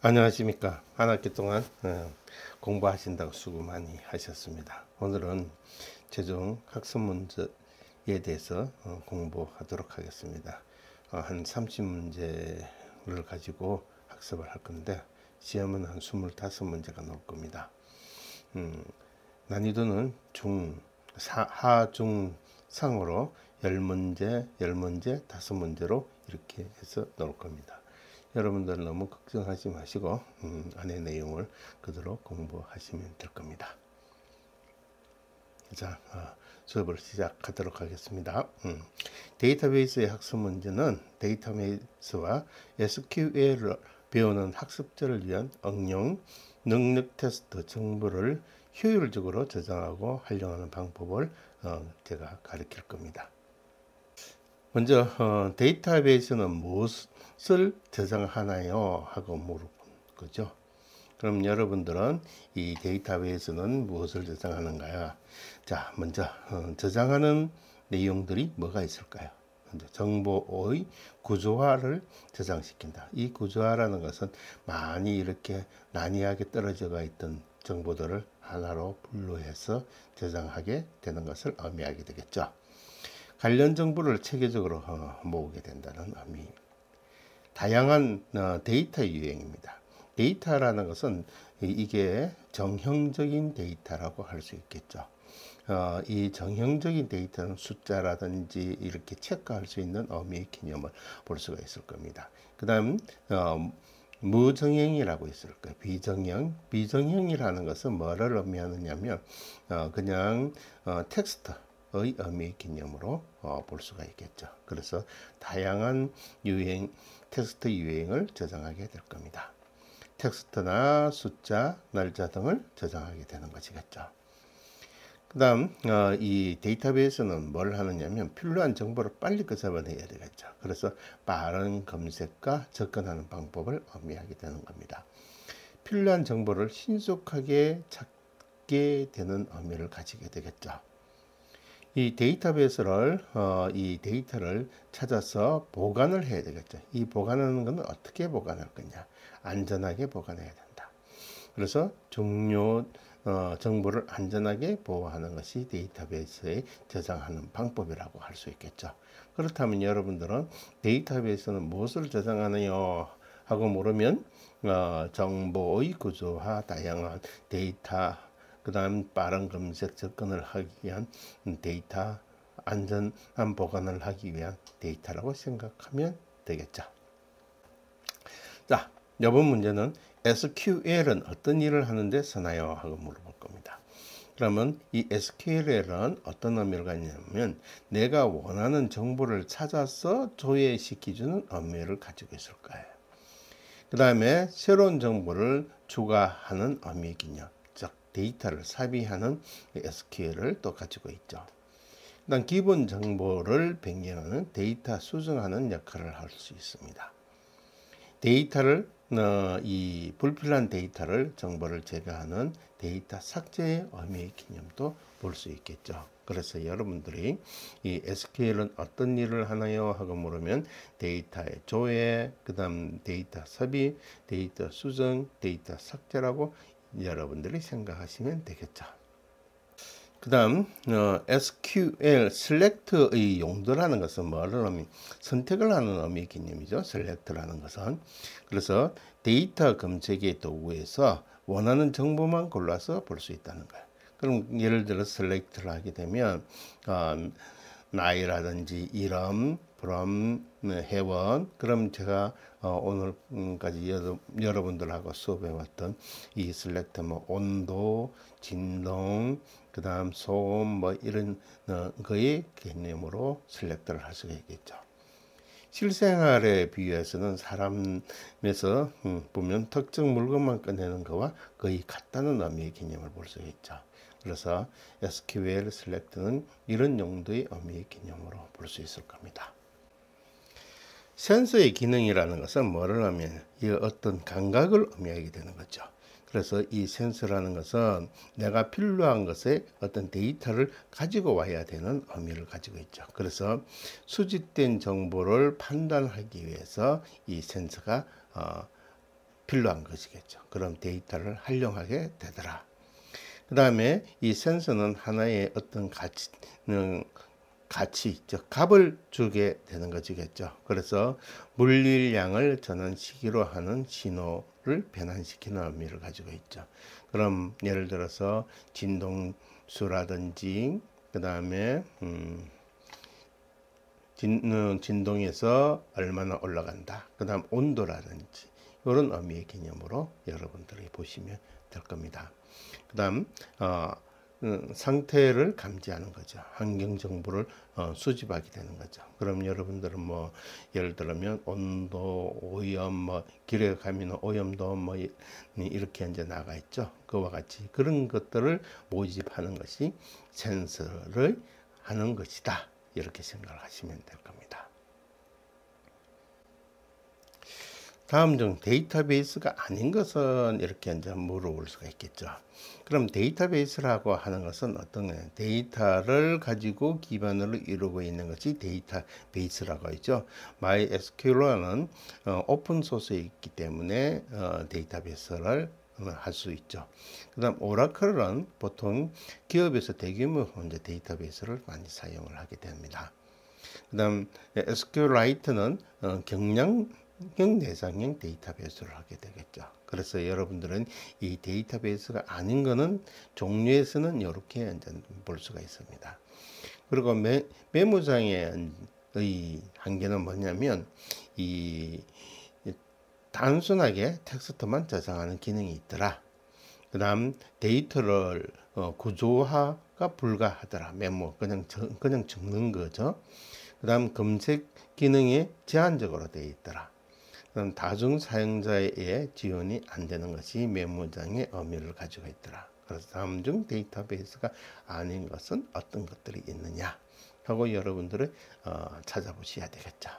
안녕하십니까. 한 학기 동안 공부하신다고 수고 많이 하셨습니다. 오늘은 최종 학습 문제에 대해서 공부하도록 하겠습니다. 한 30문제를 가지고 학습을 할 건데 시험은 한 25문제가 나올 겁니다. 난이도는 하중 상으로 10문제, 10문제, 5문제로 이렇게 해서 나올 겁니다. 여러분들 너무 걱정하지 마시고 안의 내용을 그대로 공부하시면 될 겁니다. 자, 수업을 시작하도록 하겠습니다. 데이터베이스의 학습 문제는 데이터베이스와 SQL을 배우는 학습자를 위한 응용, 능력 테스트 정보를 효율적으로 저장하고 활용하는 방법을 제가 가르칠 겁니다. 먼저 데이터베이스는 무엇을 저장하나요? 하고 물어본 거죠. 그럼 여러분들은 이 데이터베이스는 무엇을 저장하는가요? 자, 먼저 저장하는 내용들이 뭐가 있을까요? 먼저 정보의 구조화를 저장시킨다. 이 구조화라는 것은 많이 이렇게 난이하게 떨어져 있던 정보들을 하나로 분류해서 저장하게 되는 것을 의미하게 되겠죠. 관련 정보를 체계적으로 모으게 된다는 의미. 다양한 데이터 유형입니다. 데이터라는 것은 이게 정형적인 데이터라고 할 수 있겠죠. 이 정형적인 데이터는 숫자라든지 이렇게 체크할 수 있는 의미의 개념을 볼 수가 있을 겁니다. 그 다음 무정형이라고 있을 거예요. 비정형. 비정형이라는 것은 뭐를 의미하느냐면 그냥 텍스트의 의미의 개념으로 볼 수가 있겠죠. 그래서 다양한 유행, 텍스트 유행을 저장하게 될 겁니다. 텍스트나 숫자, 날짜 등을 저장하게 되는 것이겠죠. 그 다음 이 데이터베이스는 뭘 하느냐면 필요한 정보를 빨리 끄집어내야 되겠죠. 그래서 빠른 검색과 접근하는 방법을 의미하게 되는 겁니다. 필요한 정보를 신속하게 찾게 되는 의미를 가지게 되겠죠. 이 데이터베이스를 이 데이터를 찾아서 보관을 해야 되겠죠. 이 보관하는 것은 어떻게 보관할 거냐? 안전하게 보관해야 된다. 그래서 중요 정보를 안전하게 보호하는 것이 데이터베이스에 저장하는 방법이라고 할 수 있겠죠. 그렇다면 여러분들은 데이터베이스는 무엇을 저장하나요? 하고 물으면 정보의 구조화, 다양한 데이터, 그 다음 빠른 검색 접근을 하기 위한 데이터, 안전한 보관을 하기 위한 데이터라고 생각하면 되겠죠. 자, 이번 문제는 SQL은 어떤 일을 하는데 쓰나요? 하고 물어볼 겁니다. 그러면 이 SQL은 어떤 의미를 갖냐면 내가 원하는 정보를 찾아서 조회시켜주는 의미를 가지고 있을 거예요. 그 다음에 새로운 정보를 추가하는 의미의 개념, 즉 데이터를 삽입하는 SQL을 또 가지고 있죠. 일단 기본 정보를 변경하는 데이터 수정하는 역할을 할 수 있습니다. 데이터를 이 불필요한 데이터를 정보를 제거하는 데이터 삭제의 의미의 개념도 볼 수 있겠죠. 그래서 여러분들이 이 SQL은 어떤 일을 하나요? 하고 물으면 데이터의 조회, 그 다음 데이터 삽입, 데이터 수정, 데이터 삭제라고 여러분들이 생각하시면 되겠죠. 그 다음 SQL select의 용도라는 것은 뭐를 의미? 선택을 하는 의미의 개념이죠. select라는 것은. 그래서 데이터 검색의 도구에서 원하는 정보만 골라서 볼 수 있다는 거예요. 그럼 예를 들어 select를 하게 되면 나이라든지 이름, from, 회원. 그럼 제가 오늘까지 여러분들하고 수업해왔던 이 select 온도, 진동, 그 다음 소음 이런 거의 개념으로 select를 할 수가 있겠죠. 실생활에 비유해서는 사람에서 보면 특정 물건만 꺼내는 것과 거의 같다는 의미의 개념을 볼 수 있죠. 그래서 SQL select는 이런 용도의 의미의 개념으로 볼 수 있을 겁니다. 센서의 기능이라는 것은 뭐를 하면 이 어떤 감각을 의미하게 되는 거죠. 그래서 이 센서라는 것은 내가 필요한 것에 어떤 데이터를 가지고 와야 되는 의미를 가지고 있죠. 그래서 수집된 정보를 판단하기 위해서 이 센서가 필요한 것이겠죠. 그럼 데이터를 활용하게 되더라. 그 다음에 이 센서는 하나의 어떤 가치, 즉 값을 주게 되는 것이겠죠. 그래서 물리량을 전환시키로 하는 신호를 변환시키는 의미를 가지고 있죠. 그럼 예를 들어서 진동수라든지 그 다음에 진동에서 얼마나 올라간다. 그 다음 온도라든지 이런 의미의 개념으로 여러분들이 보시면 될 겁니다. 그 다음 상태를 감지하는 거죠. 환경 정보를 수집하게 되는 거죠. 그럼 여러분들은 뭐 예를 들면 온도, 오염, 뭐 길에 가면 오염도 뭐 이렇게 이제 나가 있죠. 그와 같이 그런 것들을 모집하는 것이 센서를 하는 것이다. 이렇게 생각을 하시면 될 겁니다. 다음 중 데이터베이스가 아닌 것은 이렇게 이제 물어볼 수가 있겠죠. 그럼 데이터베이스라고 하는 것은 어떤 거예요? 데이터를 가지고 기반으로 이루고 있는 것이 데이터베이스라고 하죠. MySQL은 오픈 소스에 있기 때문에 데이터베이스를 할 수 있죠. 그 다음 오라클은 보통 기업에서 대규모 이제 데이터베이스를 많이 사용을 하게 됩니다. 그 다음 SQLite는 경량형 내장형 데이터베이스를 하게 되겠죠. 그래서 여러분들은 이 데이터베이스가 아닌 거는 종류에서는 이렇게 이제 볼 수가 있습니다. 그리고 메모장의 한계는 뭐냐면 이 단순하게 텍스트만 저장하는 기능이 있더라. 그 다음 데이터를 구조화가 불가하더라. 메모 그냥 적는 거죠. 그 다음 검색 기능이 제한적으로 되어 있더라. 그럼 다중 사용자의 지원이 안 되는 것이 메모장의 의미를 가지고 있더라. 그래서 다음 중 데이터베이스가 아닌 것은 어떤 것들이 있느냐 하고 여러분들은 찾아보셔야 되겠죠.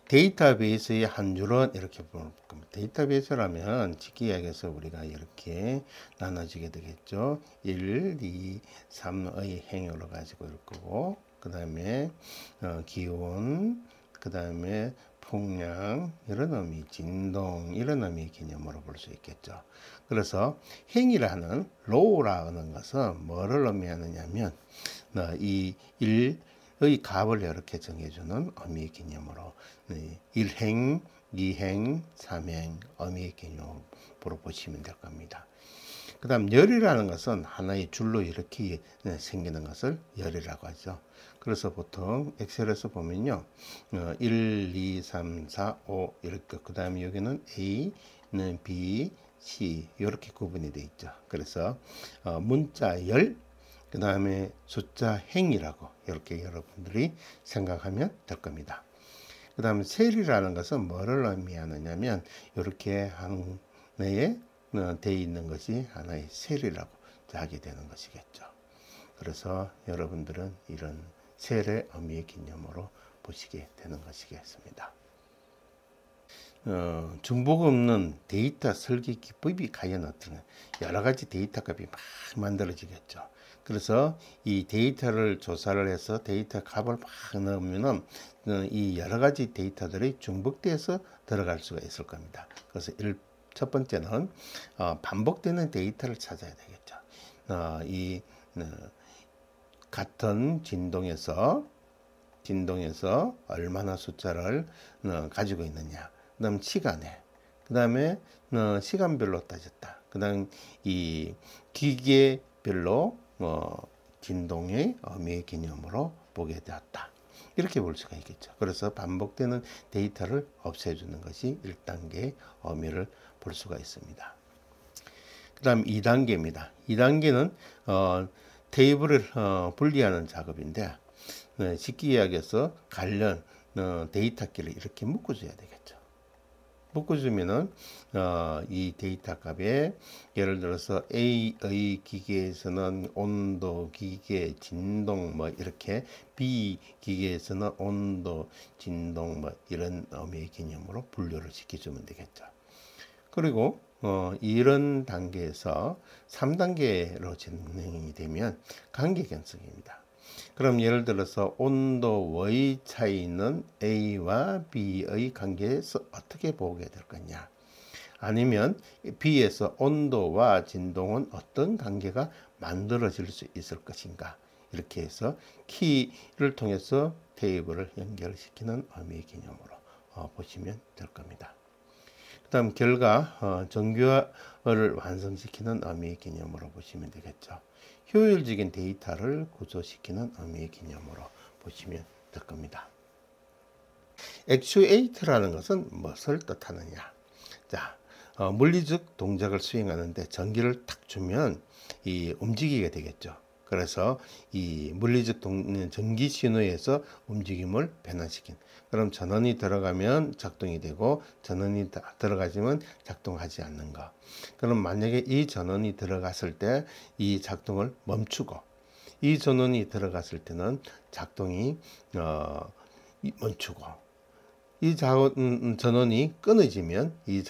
데이터베이스의 한 줄은 이렇게 볼 겁니다. 데이터베이스라면 쉽게 이야기해서 우리가 이렇게 나눠지게 되겠죠. 1, 2, 3의 행위로 가지고 있을 거고, 그 다음에 기온, 그 다음에 풍량, 이런 의미, 진동, 이런 의미의 개념으로 볼 수 있겠죠. 그래서 행위라는 low라는 것은 뭐를 의미하느냐면 이 1의 값을 이렇게 정해주는 의미의 개념으로 1행, 2행, 3행 의미의 개념으로 보시면 될 겁니다. 그 다음 열이라는 것은 하나의 줄로 이렇게 생기는 것을 열이라고 하죠. 그래서 보통 엑셀에서 보면요 1, 2, 3, 4, 5 이렇게 그 다음에 여기는 A는 B, C 이렇게 구분이 되어 있죠. 그래서 문자 열 그 다음에 숫자 행이라고 이렇게 여러분들이 생각하면 될 겁니다. 그 다음에 셀이라는 것은 뭐를 의미하느냐면 이렇게 하나에 되어 있는 것이 하나의 셀이라고 하게 되는 것이겠죠. 그래서 여러분들은 이런 셀의 의미의 개념으로 보시게 되는 것이겠습니다. 중복 없는 데이터 설계 기법이 과연 어떤 여러 가지 데이터 값이 막 만들어지겠죠. 그래서 이 데이터를 조사를 해서 데이터 값을 막 넣으면은 이 여러 가지 데이터들이 중복돼서 들어갈 수가 있을 겁니다. 그래서 첫 번째는 반복되는 데이터를 찾아야 되겠죠. 이 같은 진동에서 얼마나 숫자를 가지고 있느냐. 그 다음 시간에, 그 다음에 시간별로 따졌다. 그 다음 이 기계별로 진동의 의미의 개념으로 보게 되었다. 이렇게 볼 수가 있겠죠. 그래서 반복되는 데이터를 없애주는 것이 1단계의 의미를 볼 수가 있습니다. 그 다음 2단계입니다. 2단계는 테이블을 분리하는 작업인데 쉽게 이야기해서 관련 데이터 끼를 이렇게 묶어줘야 되겠죠. 묶어주면은 이 데이터 값에 예를 들어서 A의 기계에서는 온도, 기계, 진동 뭐 이렇게 B 기계에서는 온도, 진동 뭐 이런 의미의 개념으로 분류를 시켜주면 되겠죠. 그리고 이런 단계에서 3단계로 진행이 되면 관계 견성입니다. 그럼 예를 들어서 온도의 차이는 A와 B의 관계에서 어떻게 보게 될 거냐. 아니면 B에서 온도와 진동은 어떤 관계가 만들어질 수 있을 것인가. 이렇게 해서 키를 통해서 테이블을 연결시키는 의미 개념으로 보시면 될 겁니다. 그 다음 결과 정교화를 완성시키는 의미 개념으로 보시면 되겠죠. 효율적인 데이터를 구조시키는 의미 개념으로 보시면 될 겁니다. 액추에이터라는 것은 무엇을 뜻하느냐. 자, 물리적 동작을 수행하는데 전기를 탁 주면 움직이게 되겠죠. 그래서 이 물리적 전기 신호에서 움직임을 변화시킨. 그럼 전원이 들어가면 작동이 되고 전원이 들어가지면 작동하지 않는 거. 그럼 만약에 이 전원이 들어갔을 때 이 작동을 멈추고 이 전원이 들어갔을 때는 작동이 멈추고 이 전원이 끊어지면 이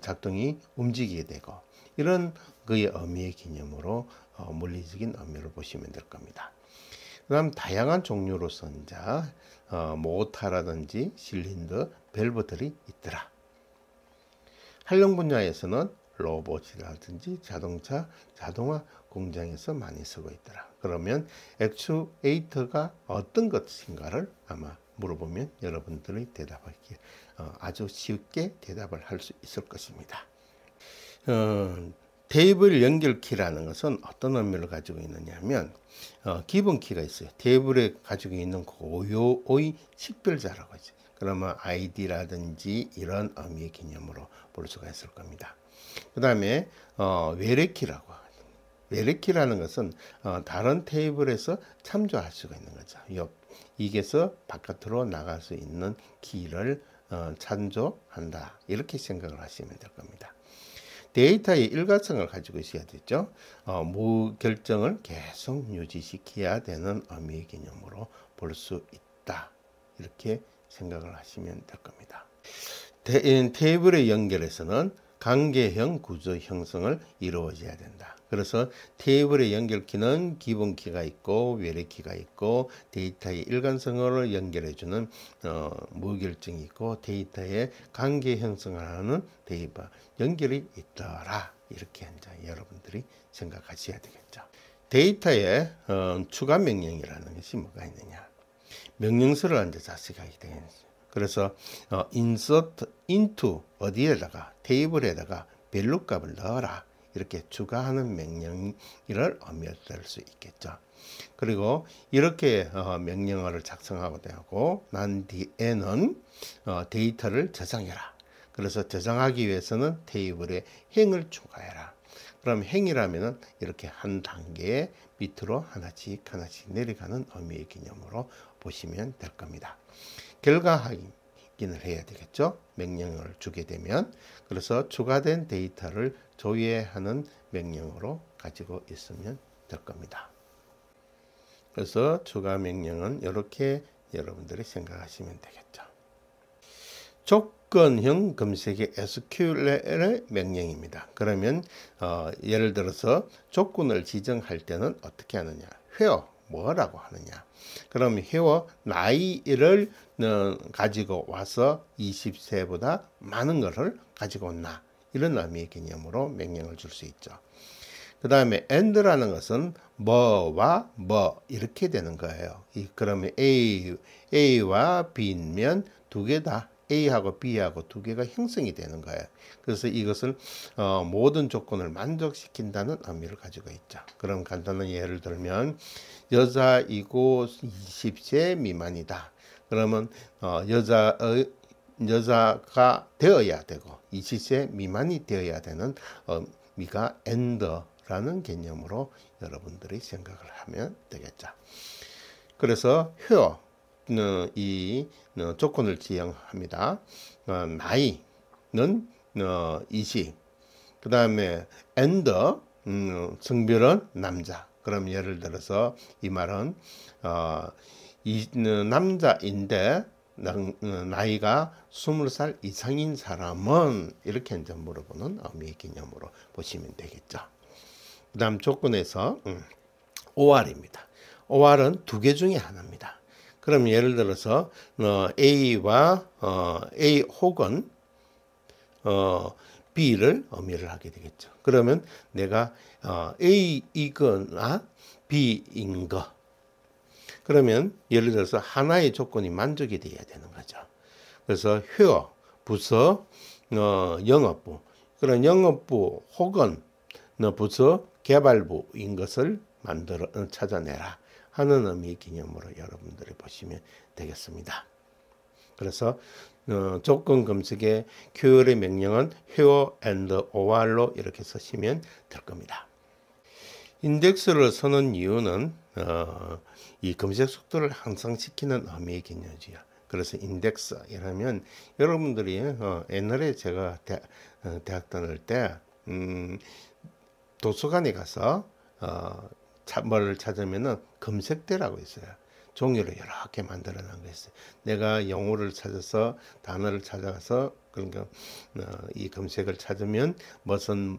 작동이 움직이게 되고 이런 그의 의미의 개념으로 물리적인 의미를 보시면 될 겁니다. 그 다음 다양한 종류로서 이제 모터라든지 실린더, 밸브들이 있더라. 활용 분야에서는 로봇이라든지 자동차, 자동화 공장에서 많이 쓰고 있더라. 그러면 액추에이터가 어떤 것인가를 아마 물어보면 여러분들이 대답하기 아주 쉽게 대답을 할 수 있을 것입니다. 테이블 연결키라는 것은 어떤 의미를 가지고 있느냐 하면 기본 키가 있어요. 테이블에 가지고 있는 고유의 식별자라고 하죠. 그러면 ID라든지 이런 의미의 개념으로 볼 수가 있을 겁니다. 그 다음에 외래키라고 하죠. 외래키라는 것은 다른 테이블에서 참조할 수가 있는 거죠. 이게서 바깥으로 나갈 수 있는 키를 참조한다. 이렇게 생각을 하시면 될 겁니다. 데이터의 일관성을 가지고 있어야 되죠. 무결정을 계속 유지시켜야 되는 의미의 개념으로 볼 수 있다. 이렇게 생각을 하시면 될 겁니다. 테이블의 연결에서는 관계형 구조 형성을 이루어져야 된다. 그래서 테이블의 연결키는 기본키가 있고 외래키가 있고 데이터의 일관성을 연결해주는 무결정이 있고 데이터의 관계 형성을 하는 데이터 연결이 있더라. 이렇게 이제 여러분들이 생각하셔야 되겠죠. 데이터의 추가 명령이라는 것이 뭐가 있느냐. 명령서를 이제 자식하게 되겠죠. 그래서 insert into 어디에다가 테이블에다가 밸류 값을 넣어라. 이렇게 추가하는 명령을 의미할 수 있겠죠. 그리고 이렇게 명령어를 작성하고 되고 난 뒤에는 데이터를 저장해라. 그래서 저장하기 위해서는 테이블에 행을 추가해라. 그럼 행이라면은 이렇게 한 단계 밑으로 하나씩 내려가는 의미의 개념으로 보시면 될 겁니다. 결과 확인을 해야 되겠죠. 명령을 주게 되면. 그래서 추가된 데이터를 조회하는 명령으로 가지고 있으면 될 겁니다. 그래서 추가 명령은 이렇게 여러분들이 생각하시면 되겠죠. 조건형 검색의 SQL의 명령입니다. 그러면 예를 들어서 조건을 지정할 때는 어떻게 하느냐. where 뭐라고 하느냐. 그럼 where 나이를 가지고 와서 20세보다 많은 것을 가지고 온나. 이런 의미의 개념으로 명령을 줄 수 있죠. 그 다음에 and라는 것은 뭐와 뭐 이렇게 되는 거예요. 그러면 A와 B면 두 개 다 A하고 B하고 두 개가 형성이 되는 거예요. 그래서 이것을 모든 조건을 만족시킨다는 의미를 가지고 있죠. 그럼 간단한 예를 들면 여자이고 20세 미만이다. 그러면 여자가 되어야 되고 20세 미만이 되어야 되는 의미가 and라는 개념으로 여러분들이 생각을 하면 되겠죠. 그래서 where 이 조건을 지정합니다. 나이는 20. 그 다음에 and 성별은 남자. 그럼 예를 들어서 이 말은 남자인데 나이가 20살 이상인 사람은 이렇게 이제 물어보는 의미의 개념으로 보시면 되겠죠. 그 다음 조건에서 OR입니다. OR은 두 개 중에 하나입니다. 그럼 예를 들어서 A와 A 혹은 B를 의미를 하게 되겠죠. 그러면 내가 A이거나 B인 거. 그러면 예를 들어서 하나의 조건이 만족이 돼야 되는 거죠. 그래서 회어, 부서, 영업부. 그런 영업부 혹은 부서 개발부인 것을 찾아내라 하는 의미의 개념으로 여러분들이 보시면 되겠습니다. 그래서 조건 검색의 큐어의 명령은 회어 and or로 이렇게 쓰시면 될 겁니다. 인덱스를 쓰는 이유는 이 검색 속도를 향상시키는 의미의 개념이지요. 그래서 인덱스 이라면 여러분들이 옛날에 제가 대학 다닐 때 도서관에 가서 뭐를 찾으면은 검색대라고 있어요. 종이로 여러 개 만들어 놓은 거 있어요. 내가 영어를 찾아서 단어를 찾아가서 그러니까 이 검색을 찾으면 무슨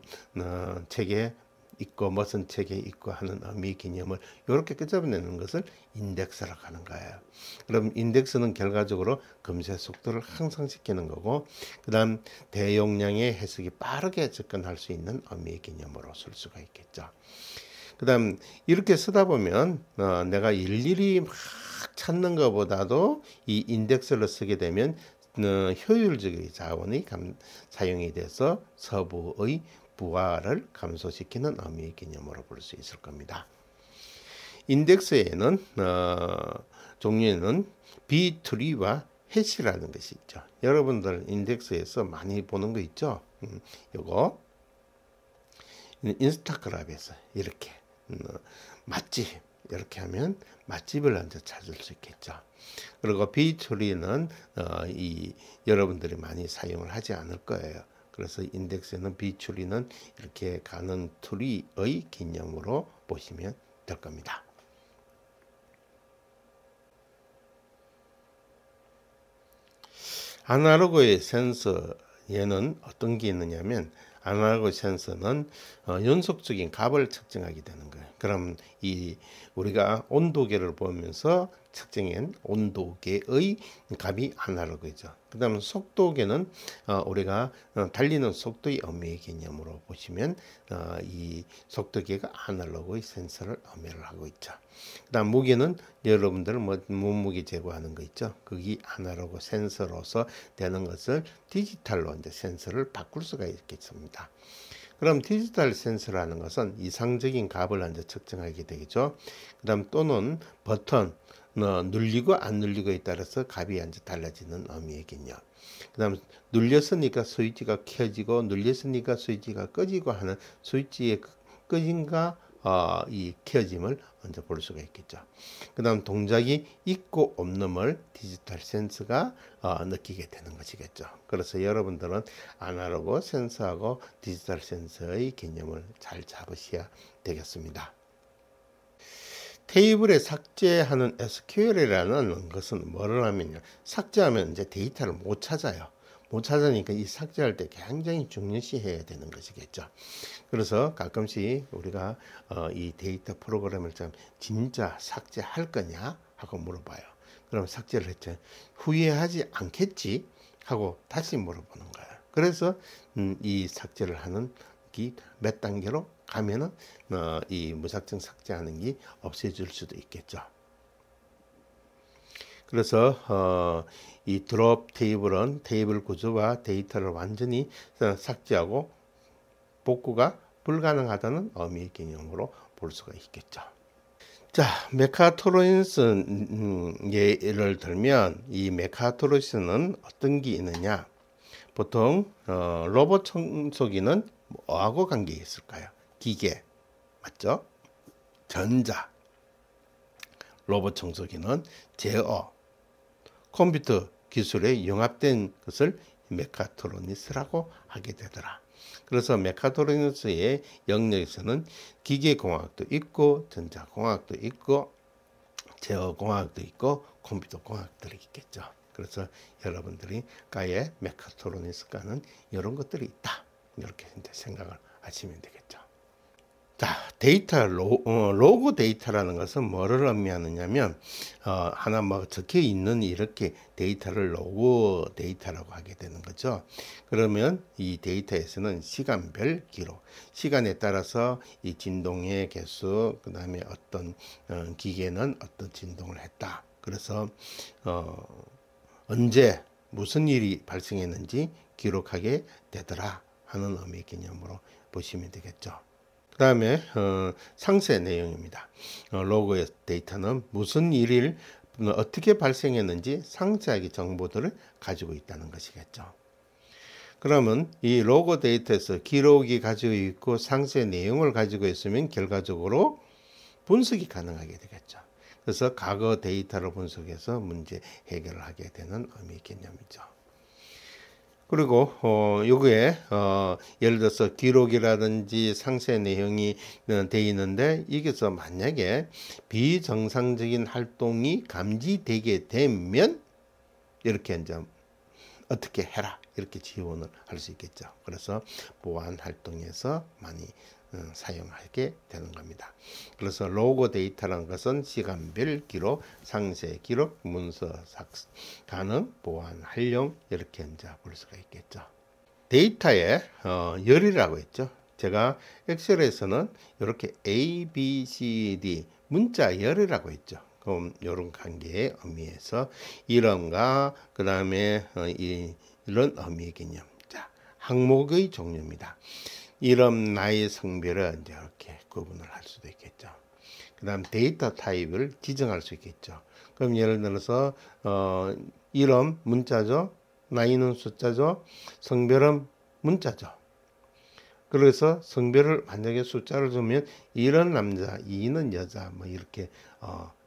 책에 있고 무슨 책에 있고 하는 의미 개념을 이렇게 끄집어내는 것을 인덱스라고 하는 거예요. 그럼 인덱스는 결과적으로 검색 속도를 향상시키는 거고, 그 다음 대용량의 해석이 빠르게 접근할 수 있는 의미 개념으로 쓸 수가 있겠죠. 그 다음 이렇게 쓰다 보면 내가 일일이 막 찾는 것보다도 이 인덱스를 쓰게 되면 효율적인 자원이 사용이 돼서 서부의 부하를 감소시키는 의미의 개념으로 볼 수 있을 겁니다. 인덱스에는 종류에는 B 트리와 해시라는 것이 있죠. 여러분들 인덱스에서 많이 보는 거 있죠. 요거 인스타그램에서 이렇게 맛집 이렇게 하면 맛집을 먼저 찾을 수 있겠죠. 그리고 B 트리는 여러분들이 많이 사용을 하지 않을 거예요. 그래서 인덱스에는 B 트리는 이렇게 가는 트리의 개념으로 보시면 될 겁니다. 아날로그의 센서 얘는 어떤 게 있느냐면 아날로그 센서는 연속적인 값을 측정하게 되는 거예요. 그럼 우리가 온도계를 보면서 측정한 온도계의 값이 아날로그죠. 그 다음 속도계는 우리가 달리는 속도의 의미의 개념으로 보시면 이 속도계가 아날로그의 센서를 의미를 하고 있죠. 그 다음 무게는 여러분들 몸무게 제거하는 거 있죠. 그게 아날로그 센서로서 되는 것을 디지털로 이제 센서를 바꿀 수가 있겠습니다. 그럼 디지털 센서라는 것은 이상적인 값을 이제 측정하게 되겠죠. 그 다음 또는 버튼 눌리고 안 눌리고에 따라서 값이 이제 달라지는 의미의 개념. 그 다음 눌렸으니까 스위치가 켜지고 눌렸으니까 스위치가 꺼지고 하는 스위치의 꺼짐과 이 켜짐을 먼저 볼 수가 있겠죠. 그 다음 동작이 있고 없는을 디지털 센서가 느끼게 되는 것이겠죠. 그래서 여러분들은 아날로그 센서하고 디지털 센서의 개념을 잘 잡으셔야 되겠습니다. 테이블에 삭제하는 SQL이라는 것은 뭐를 하면요. 삭제하면 이제 데이터를 못 찾아요. 못 찾으니까 이 삭제할 때 굉장히 중요시해야 되는 것이겠죠. 그래서 가끔씩 우리가 이 데이터 프로그램을 좀 진짜 삭제할 거냐 하고 물어봐요. 그럼 삭제를 했죠. 후회하지 않겠지 하고 다시 물어보는 거예요. 그래서 이 삭제를 하는 몇 단계로 가면은 이 무작정 삭제하는 게 없애질 수도 있겠죠. 그래서 이 드롭 테이블은 테이블 구조와 데이터를 완전히 삭제하고 복구가 불가능하다는 의미의 개념으로 볼 수가 있겠죠. 자, 메카트로니스 예를 들면 이 메카트로니스는 어떤 게 있느냐? 보통 로봇 청소기는 뭐하고 관계 있을까요? 기계 맞죠? 전자, 로봇 청소기는 제어, 컴퓨터 기술에 융합된 것을 메카트로니스라고 하게 되더라. 그래서 메카트로니스의 영역에서는 기계공학도 있고 전자공학도 있고 제어공학도 있고 컴퓨터공학들이 있겠죠. 그래서 여러분들이 과에 메카트로니스과는 이런 것들이 있다. 이렇게 이제 생각을 하시면 되겠죠. 자, 데이터 로그 데이터라는 것은 뭐를 의미하느냐면 하나 뭐 적혀 있는 이렇게 데이터를 로그 데이터라고 하게 되는 거죠. 그러면 이 데이터에서는 시간별 기록, 시간에 따라서 이 진동의 개수, 그 다음에 어떤 기계는 어떤 진동을 했다. 그래서 언제 무슨 일이 발생했는지 기록하게 되더라 하는 의미 개념으로 보시면 되겠죠. 그 다음에 상세 내용입니다. 로그 데이터는 무슨 일을 어떻게 발생했는지 상세하게 정보들을 가지고 있다는 것이겠죠. 그러면 이 로그 데이터에서 기록이 가지고 있고 상세 내용을 가지고 있으면 결과적으로 분석이 가능하게 되겠죠. 그래서 과거 데이터를 분석해서 문제 해결을 하게 되는 의미 개념이죠. 그리고 요거에 예를 들어서 기록이라든지 상세 내용이 되어 있는데 여기서 만약에 비정상적인 활동이 감지되게 되면 이렇게 이제 어떻게 해라 이렇게 지원을 할 수 있겠죠. 그래서 보안 활동에서 많이 사용하게 되는 겁니다. 그래서 로그 데이터라는 것은 시간별 기록, 상세 기록, 문서 가능, 보안 활용 이렇게 이제 볼 수가 있겠죠. 데이터의 열이라고 했죠. 제가 엑셀에서는 이렇게 A, B, C, D 문자 열이라고 했죠. 그럼 이런 관계의 의미에서 이름과 그 다음에 이런 의미의 개념. 자, 항목의 종류입니다. 이름, 나이, 성별을 이렇게 구분을 할 수도 있겠죠. 그 다음 데이터 타입을 지정할 수 있겠죠. 그럼 예를 들어서 이름 문자죠. 나이는 숫자죠. 성별은 문자죠. 그래서 성별을 만약에 숫자를 주면 이런 남자, 이는 여자 뭐 이렇게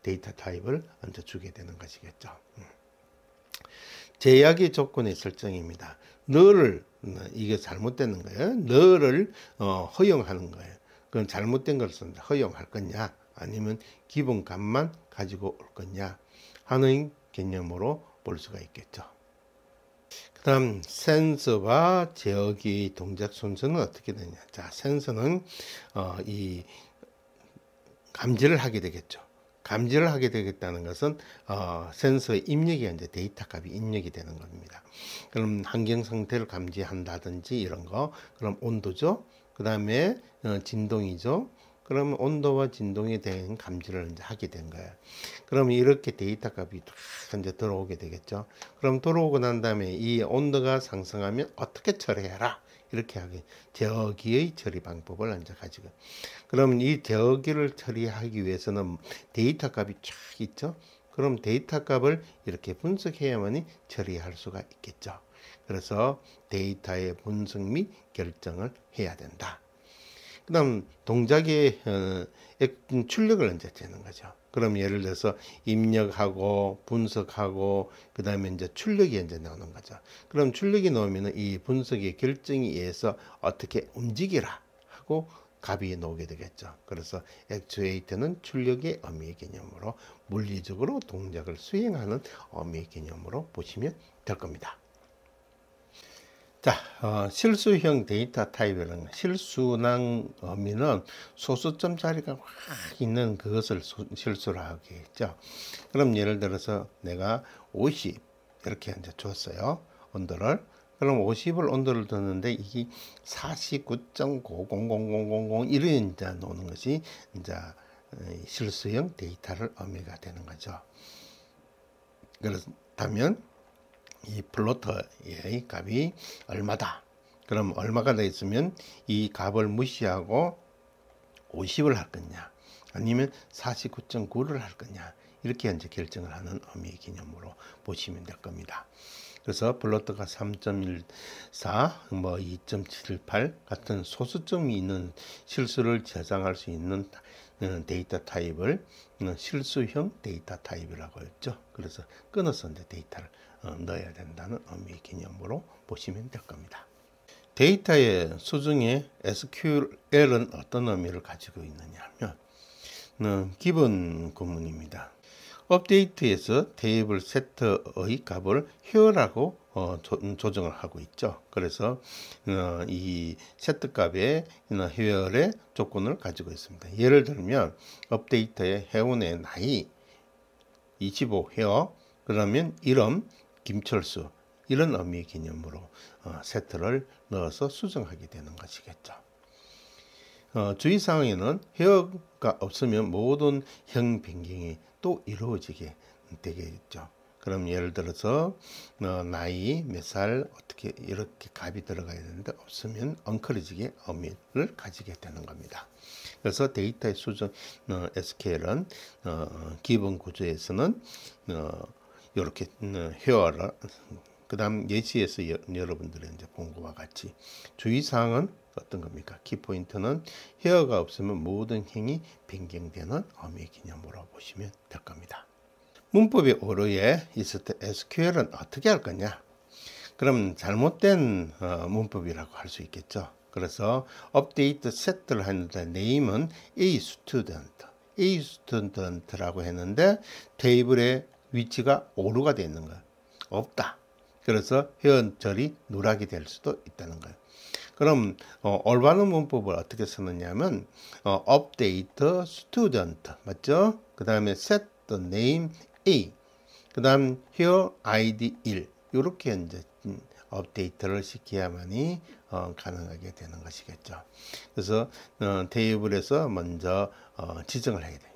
데이터 타입을 먼저 주게 되는 것이겠죠. 제약의 조건의 설정입니다. 너를 이게 잘못되는 거예요. 너를 허용하는 거예요. 그건 잘못된 것을 허용할 거냐 아니면 기본값만 가지고 올 거냐 하는 개념으로 볼 수가 있겠죠. 그 다음 센서와 제어기 동작 순서는 어떻게 되냐. 자, 센서는 이 감지를 하게 되겠죠. 감지를 하게 되겠다는 것은 센서의 입력이 이제 데이터 값이 입력이 되는 겁니다. 그럼 환경 상태를 감지한다든지 이런 거, 그럼 온도죠. 그 다음에 진동이죠. 그러면 온도와 진동에 대한 감지를 이제 하게 된 거예요. 그럼 이렇게 데이터 값이 이제 들어오게 되겠죠. 그럼 들어오고 난 다음에 이 온도가 상승하면 어떻게 처리해라. 이렇게 하게 제어기의 처리 방법을 이제 가지고 그럼 이 제어기를 처리하기 위해서는 데이터 값이 쫙 있죠. 그럼 데이터 값을 이렇게 분석해야만이 처리할 수가 있겠죠. 그래서 데이터의 분석 및 결정을 해야 된다. 그 다음 동작의 출력을 이제 되는 거죠. 그럼 예를 들어서 입력하고 분석하고 그 다음에 이제 출력이 이제 나오는 거죠. 그럼 출력이 나오면은 이 분석의 결정에 의해서 어떻게 움직이라 하고 값이 나오게 되겠죠. 그래서 액추에이터는 출력의 의미의 개념으로 물리적으로 동작을 수행하는 의미의 개념으로 보시면 될 겁니다. 자, 실수형 데이터 타입이라는 실수랑 의미는 소수점 자리가 확 있는 그것을 실수로 하겠죠. 그럼 예를 들어서 내가 50 이렇게 이제 줬어요. 온도를. 그럼 50을 온도를 뒀는데 이게 49.000000 이런 이제 나오는 것이 이제 실수형 데이터를 의미가 되는 거죠. 그렇다면 이 플로터의 값이 얼마다. 그럼 얼마가 돼 있으면 이 값을 무시하고 50을 할 거냐 아니면 49.9를 할 거냐 이렇게 이제 결정을 하는 의미의 개념으로 보시면 될 겁니다. 그래서 플로터가 3.14, 뭐 2.78 같은 소수점이 있는 실수를 저장할 수 있는 데이터 타입을 실수형 데이터 타입이라고 했죠. 그래서 끊어서 이제 데이터를 넣어야 된다는 의미의 개념으로 보시면 될 겁니다. 데이터의 수중에 SQL은 어떤 의미를 가지고 있느냐 하면 기본 구문입니다. 업데이트에서 테이블 세트의 값을 here라고 조정을 하고 있죠. 그래서 이 세트 값에 here의 조건을 가지고 있습니다. 예를 들면 업데이트의 회원의 나이 25 here, 그러면 이름 김철수, 이런 의미 개념으로 세트를 넣어서 수정하게 되는 것이겠죠. 주의사항에는 here가 없으면 모든 형 변경이 또 이루어지게 되겠죠. 그럼 예를 들어서 나이 몇 살 어떻게 이렇게 값이 들어가야 되는데 없으면 엉클어지게 의미를 가지게 되는 겁니다. 그래서 데이터의 수정 SQL은 기본 구조에서는 이렇게 here를 그 다음 예시에서 여러분들이 이제 본 것과 같이 주의사항은 어떤 겁니까? 키포인트는 here가 없으면 모든 행이 변경되는 의미 개념으로 보시면 될 겁니다. 문법의 오류에 있을 때 SQL은 어떻게 할 거냐? 그럼 잘못된 문법이라고 할 수 있겠죠. 그래서 업데이트 세트를 했는데 name은 A student라고 했는데 테이블의 위치가 오류가 되어 있는 거예요. 없다. 그래서 회원절이 누락이 될 수도 있다는 거예요. 그럼 올바른 문법을 어떻게 쓰느냐면 update student 맞죠? 그 다음에 set the name A, 그 다음 here id 1 이렇게 이제 업데이트를 시켜야만이 가능하게 되는 것이겠죠. 그래서 테이블에서 먼저 지정을 해야 돼요.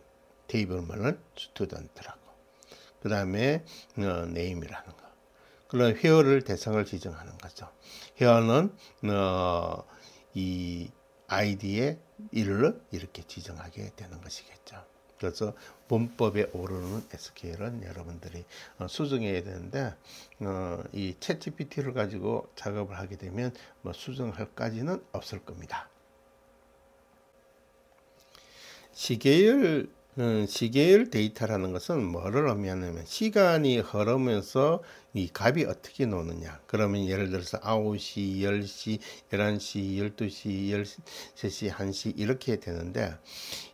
테이블명은 student라고, 그 다음에 name이라는 거, 그럼 here를 대상을 지정하는 거죠. here는 이 id의 1을 이렇게 지정하게 되는 것이겠죠. 그래서 문법에 오르는 SQL은 여러분들이 수정해야 되는데 이 챗GPT를 가지고 작업을 하게 되면 수정할까지는 없을 겁니다. 시계열 데이터라는 것은 뭐를 의미하냐면 시간이 흐르면서 이 값이 어떻게 나오느냐. 그러면 예를 들어서 9시, 10시, 11시, 12시, 13시, 1시 이렇게 되는데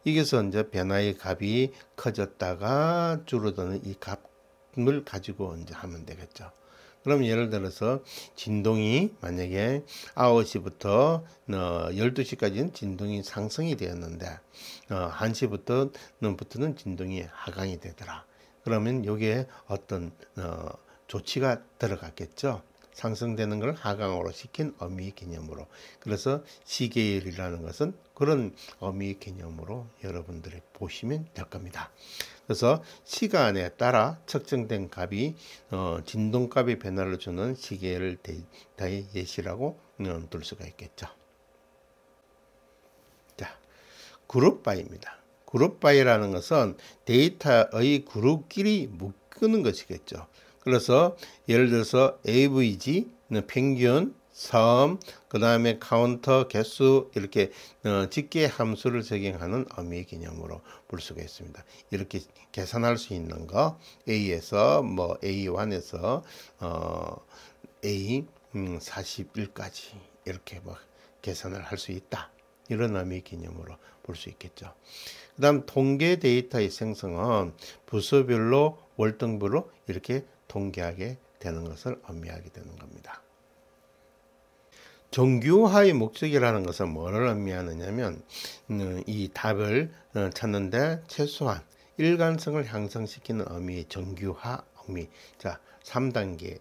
여기서 이제 변화의 값이 커졌다가 줄어드는 이 값을 가지고 이제 하면 되겠죠. 그럼 예를 들어서 진동이 만약에 9시부터 12시까지는 진동이 상승이 되었는데 1시부터는 진동이 하강이 되더라. 그러면 여기에 어떤 조치가 들어갔겠죠. 상승되는 걸 하강으로 시킨 의미 개념으로. 그래서 시계열이라는 것은 그런 의미 개념으로 여러분들이 보시면 될 겁니다. 그래서 시간에 따라 측정된 값이 진동값의 변화를 주는 시계열 데이터의 예시라고 둘 수가 있겠죠. 자, 그룹 바이입니다. 그룹 바이라는 것은 데이터의 그룹끼리 묶는 것이겠죠. 그래서 예를 들어서 AVG, 평균, 섬, 그 다음에 카운터, 개수 이렇게 집계 함수를 적용하는 의미 개념으로 볼 수가 있습니다. 이렇게 계산할 수 있는 거 A에서 뭐 A1에서 A 41까지 이렇게 뭐 계산을 할 수 있다. 이런 의미 개념으로 볼 수 있겠죠. 그 다음 통계 데이터의 생성은 부서별로 월등부로 이렇게 통계하게 되는 것을 의미하게 되는 겁니다. 정규화의 목적이라는 것은 뭐를 의미하느냐면 이 답을 찾는데 최소한 일관성을 향상시키는 의미의 정규화 의미. 자, 3단계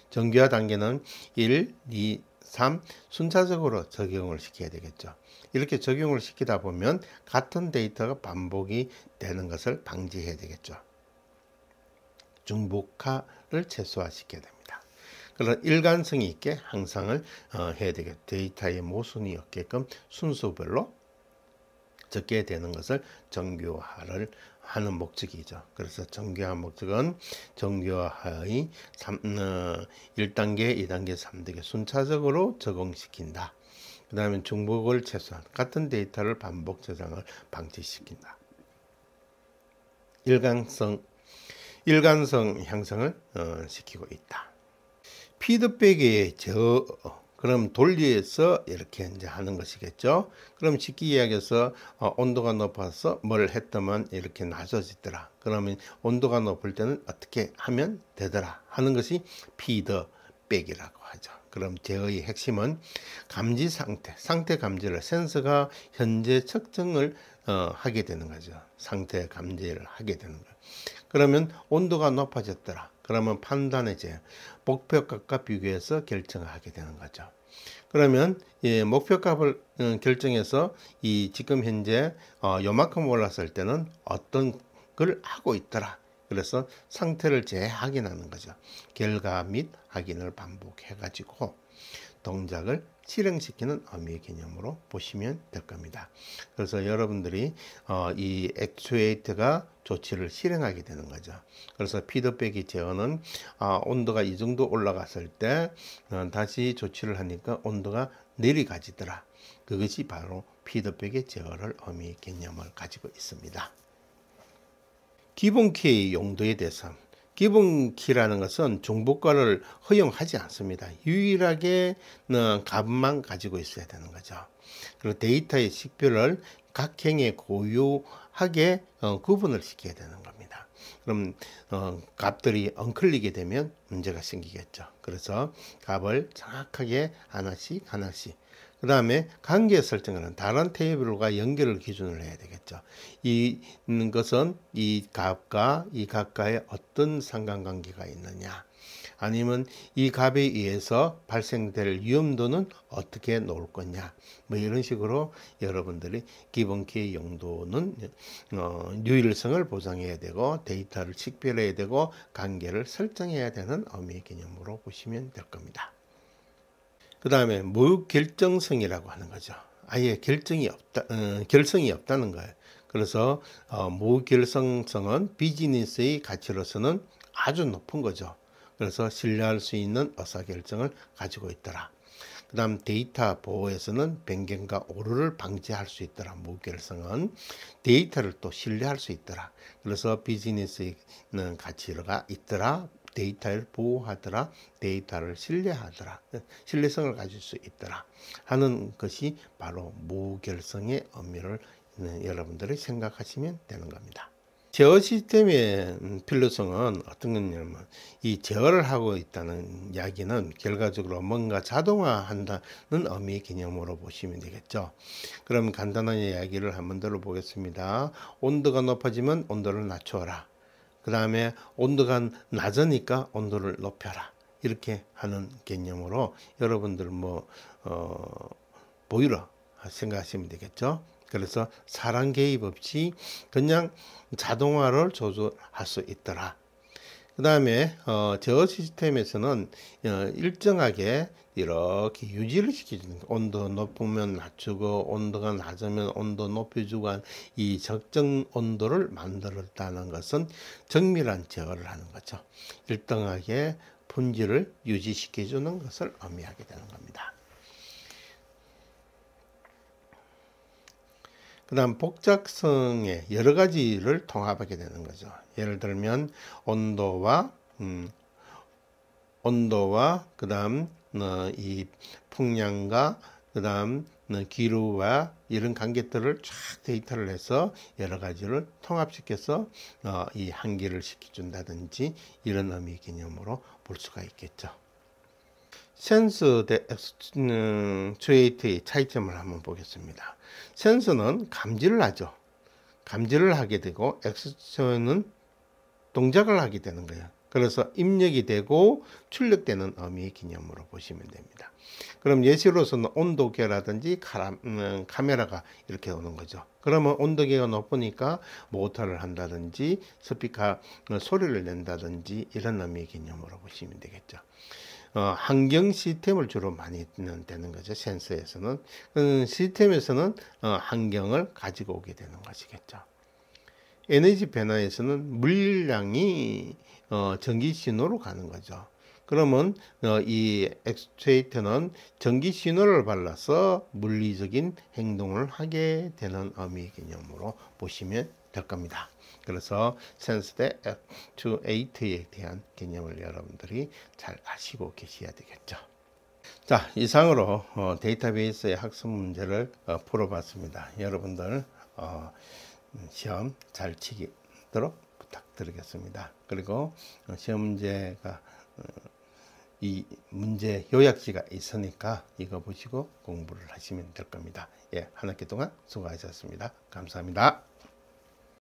정규화 단계는 1, 2, 3 순차적으로 적용을 시켜야 되겠죠. 이렇게 적용을 시키다 보면 같은 데이터가 반복이 되는 것을 방지해야 되겠죠. 중복화를 최소화시켜야 됩니다. 그래서 일관성이 있게 향상을 해야 되겠죠. 데이터의 모순이 없게끔 순서별로 적게 되는 것을 정규화를 하는 목적이죠. 그래서 정규화 목적은 정규화의 1단계, 2단계, 3단계 순차적으로 적용시킨다. 그 다음에 중복을 최소한 같은 데이터를 반복 저장을 방지시킨다. 일관성 향상을 시키고 있다. 피드백의 그럼 돌려서 이렇게 이제 하는 것이겠죠. 그럼 쉽게 이야기해서 온도가 높아서 뭘 했더만 이렇게 낮아지더라. 그러면 온도가 높을 때는 어떻게 하면 되더라 하는 것이 피드백이라고 하죠. 그럼 제어의 핵심은 감지 상태 감지를 센서가 현재 측정을 하게 되는 거죠. 상태 감지를 하게 되는 거예요. 그러면 온도가 높아졌더라. 그러면 판단의 제어, 목표값과 비교해서 결정을 하게 되는 거죠. 그러면 목표값을 결정해서 이 지금 현재 요만큼 올랐을 때는 어떤 걸 하고 있더라. 그래서 상태를 재확인하는 거죠. 결과 및 확인을 반복해 가지고 동작을 실행시키는 의미의 개념으로 보시면 될 겁니다. 그래서 여러분들이 이 액추에이터가 조치를 실행하게 되는 거죠. 그래서 피드백의 제어는 온도가 이 정도 올라갔을 때 다시 조치를 하니까 온도가 내려가지더라. 그것이 바로 피드백의 제어를 의미의 개념을 가지고 있습니다. 기본키의 용도에 대해서 기본키라는 것은 중복과를 허용하지 않습니다. 유일하게 값만 가지고 있어야 되는 거죠. 그리고 데이터의 식별을 각 행에 고유하게 구분을 시켜야 되는 겁니다. 그럼 값들이 엉클리게 되면 문제가 생기겠죠. 그래서 값을 정확하게 하나씩 그 다음에 관계 설정하는 다른 테이블과 연결을 기준으로 해야 되겠죠. 이 것은 이 값과 이 값과의 어떤 상관관계가 있느냐, 아니면 이 값에 의해서 발생될 위험도는 어떻게 놓을 거냐, 뭐 이런 식으로 여러분들이 기본키의 용도는 유일성을 보장해야 되고 데이터를 식별해야 되고 관계를 설정해야 되는 의미의 개념으로 보시면 될 겁니다. 그 다음에 무결정성이라고 하는 거죠. 아예 결성이 없다는 거예요. 그래서 무결성성은 비즈니스의 가치로서는 아주 높은 거죠. 그래서 신뢰할 수 있는 의사결정을 가지고 있더라. 그 다음 데이터 보호에서는 변경과 오류를 방지할 수 있더라. 무결성은 데이터를 또 신뢰할 수 있더라. 그래서 비즈니스의 가치가 있더라. 데이터를 보호하더라. 데이터를 신뢰하더라. 신뢰성을 가질 수 있더라 하는 것이 바로 무결성의 의미를 여러분들이 생각하시면 되는 겁니다. 제어 시스템의 필요성은 어떤 거냐면 이 제어를 하고 있다는 이야기는 결과적으로 뭔가 자동화한다는 의미의 개념으로 보시면 되겠죠. 그럼 간단한 이야기를 한번 들어보겠습니다. 온도가 높아지면 온도를 낮춰라. 그 다음에 온도가 낮으니까 온도를 높여라. 이렇게 하는 개념으로 여러분들 보일러 생각하시면 되겠죠. 그래서 사람 개입 없이 그냥 자동화를 조절할 수 있더라. 그 다음에 제어 시스템에서는 일정하게 이렇게 유지를 시켜주는 거예요. 온도 높으면 낮추고 온도가 낮으면 온도 높여주고 한 이 적정 온도를 만들었다는 것은 정밀한 제어를 하는 거죠. 일정하게 품질을 유지시켜주는 것을 의미하게 되는 겁니다. 그 다음 복잡성의 여러 가지를 통합하게 되는 거죠. 예를 들면 온도와 그 다음 이 풍량과 그 다음 기류와 이런 관계들을 쫙 데이터를 해서 여러 가지를 통합시켜서 이 한계를 시켜준다든지 이런 의미 개념으로 볼 수가 있겠죠. 센서 대 액추에이터의 차이점을 한번 보겠습니다. 센서는 감지를 하죠. 감지를 하게 되고 액추에이터는 동작을 하게 되는 거예요. 그래서 입력이 되고 출력되는 의미의 개념으로 보시면 됩니다. 그럼 예시로서는 온도계라든지 카메라가 이렇게 오는 거죠. 그러면 온도계가 높으니까 모터를 한다든지 스피커 소리를 낸다든지 이런 의미의 개념으로 보시면 되겠죠. 환경 시스템을 주로 많이 되는 거죠. 센서에서는. 시스템에서는 환경을 가지고 오게 되는 것이겠죠. 에너지 변화에서는 물량이 전기 신호로 가는 거죠. 그러면 이 액추에이터는 전기 신호를 발라서 물리적인 행동을 하게 되는 의미 개념으로 보시면 될 겁니다. 그래서 센서 대 액추에이터에 대한 개념을 여러분들이 잘 아시고 계셔야 되겠죠. 자, 이상으로 데이터베이스의 학습 문제를 풀어봤습니다. 여러분들 시험 잘 치도록 부탁드리겠습니다. 그리고 시험 문제가 이 문제 요약지가 있으니까 이거 보시고 공부를 하시면 될 겁니다. 예, 한 학기 동안 수고하셨습니다. 감사합니다.